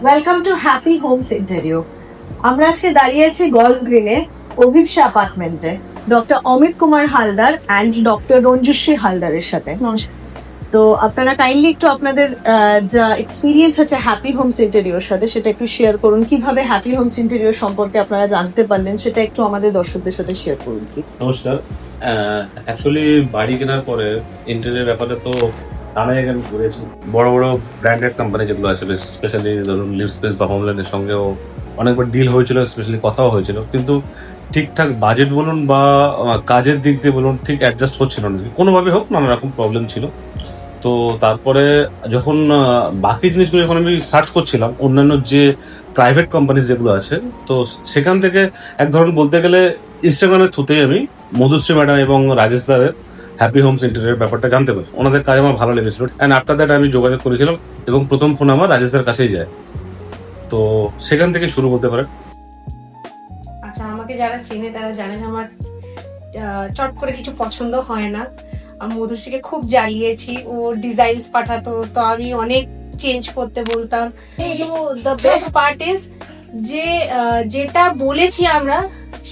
Welcome to happy homes interior. আমরা আজকে দাঁড়িয়ে আছি গল্ফ গ্রিনে অভিপ্সা অ্যাপার্টমেন্টে doctor Amit Kumar Haldar and doctor Ranjushree হালদারের সাথে। তো আপনারা কাইন্ডলি একটু আপনাদের যা এক্সপিরিয়েন্স আছে হ্যাপি হোমস ইন্টেরিয়র সাথে সেটা একটু শেয়ার করুন। কিভাবে হ্যাপি হোমস ইন্টেরিয়র সম্পর্কে আপনারা জানতে পারলেন সেটা একটু আমাদের দর্শকদের সাথে শেয়ার করুন। নমস্কার। অ্যাকচুয়ালি বাড়ি কেনার পরে ইন্টেরিয়র ব্যাপারে তো নানা জায়গায় আমি ঘুরেছি। বড় বড় ব্র্যান্ডেড কোম্পানি যেগুলো আছে, স্পেশালি ধরুন লিভ স্পেস বা হোমল্যান্ডের সঙ্গেও অনেকবার ডিল হয়েছিল, স্পেশালি কথাও হয়েছিল, কিন্তু ঠিকঠাক বাজেট বলুন বা কাজের দিক দিয়ে বলুন ঠিক অ্যাডজাস্ট হচ্ছিল না, কোনোভাবে হোক নানা রকম প্রবলেম ছিল। তো তারপরে যখন বাকি জিনিসগুলো যখন আমি সার্চ করছিলাম অন্যান্য যে প্রাইভেট কোম্পানি যেগুলো আছে, তো সেখান থেকে এক ধরনের বলতে গেলে ইনস্টাগ্রামের থ্রুতেই আমি মধুশ্রী ম্যাডাম এবং রাজেশ দারের হ্যাপি হোমস ইন্টেরিয়র ব্যাপারটা জানতে পারি। ওনাদের কাজ আমার ভালো লেগেছিল অ্যান্ড আফটার দ্যাট আমি যোগাযোগ করেছিলাম এবং প্রথম ফোন আমার রাজেশদার কাছেই যায়। তো সেখান থেকে শুরু বলতে পারেন। আচ্ছা, আমাকে যারা চেনে তারা জানে যে আমার চট করে কিছু পছন্দ হয় না। আমি মধুশ্রীকে খুব জ্বালিয়েছি, ও ডিজাইনস পাঠাতো তো আমি অনেক চেঞ্জ করতে বলতাম। কিন্তু দ্য বেস্ট পার্ট ইজ যে যেটা বলেছি আমরা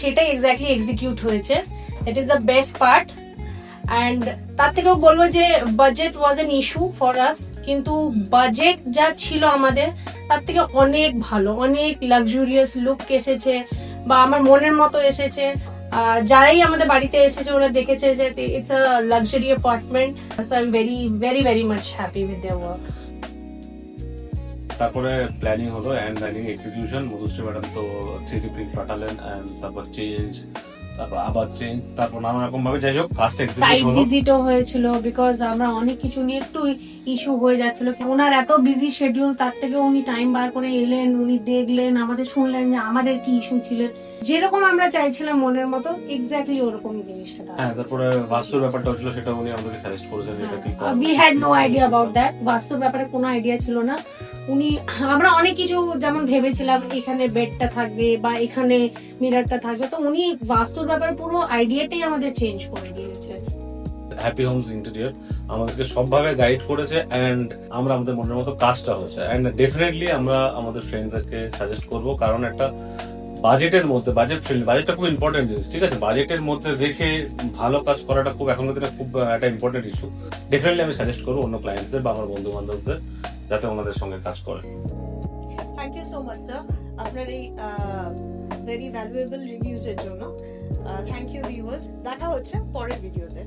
সেটাই এক্স্যাক্টলি এক্সিকিউট হয়েছে। That is the best part. And তার থেকেও বলবো যে budget was an issue for us, কিন্তু বাজেট যা ছিল আমাদের তার থেকে অনেক ভালো, অনেক লাক্সুরিয়াস লুক এসেছে বা আমার মনের মতো এসেছে। যারাই আমাদের বাড়িতে এসেছে ওরা দেখেছে যে it's a luxury apartment. So I am very very very much happy with their work. তারপরে প্ল্যানিং হলো and planning execution. Madhushree madam তো 3D প্রিন্ট পাঠালেন অ্যান্ড তারপর চেঞ্জ, তারপর আবার চেঞ্জ, তারপর নানা রকম ভাবে যাই হোক কাজটা সাইট এক্সিকিউট হলো। ভিজিটও হয়েছিল বিকজ আমরা অনেক কিছু নিয়ে একটু ইস্যু হয়ে যাচ্ছিল। ওনার এত বিজি শিডিউল, তার থেকে উনি টাইম বার করে এলেন, উনি দেখলেন, আমাদের শুনলেন যে আমাদের কি ইস্যু ছিল। যেরকম আমরা চাইছিলাম মনের মতো এক্স্যাক্টলি ওরকমই জিনিসটা। হ্যাঁ, তারপরে বাস্তুর ব্যাপারটা হচ্ছিল, সেটা উনি আমাদেরকে সাজেস্ট করেছেন এটা কি করা। We had no idea about that. বাস্তুর ব্যাপারে কোনো আইডিয়া ছিল না। আমরা অনেক কিছু যেমন ভেবেছিলাম এখানে বেডটা থাকবে বা এখানে মিররটা থাকবে, তো উনি বাস্তুর ব্যাপারে পুরো আইডিয়াটাই আমাদের চেঞ্জ করে দিয়েছে। হ্যাপি হোমস ইন্টেরিয়র আমাদেরকে সবভাবে গাইড করেছে অ্যান্ড আমরা আমাদের মনের মতো কাজটা হয়েছে। অ্যান্ড ডেফিনেটলি আমরা আমাদের ফ্রেন্ডদেরকে সাজেস্ট করব, কারণ একটা বাজেটের মধ্যে, বাজেটটা খুব ইম্পর্টেন্ট জিনিস, ঠিক আছে? বাজেটের মধ্যে রেখে ভালো কাজ করাটা খুব এখনকার দিনে খুব একটা ইম্পর্টেন্ট ইস্যু। ডেফিনেটলি আমি সাজেস্ট করবো অন্য ক্লায়েন্টসদের বা আমার বন্ধু বান্ধবদের যাতে ওনাদের সঙ্গে কাজ করে। Thank you so much sir আপনার এই ভেরি ভ্যালুয়েবল রিভিউজ এর জন্য। থ্যাংক ইউ ভিউয়ার্স, দেখা হচ্ছে পরের ভিডিওতে।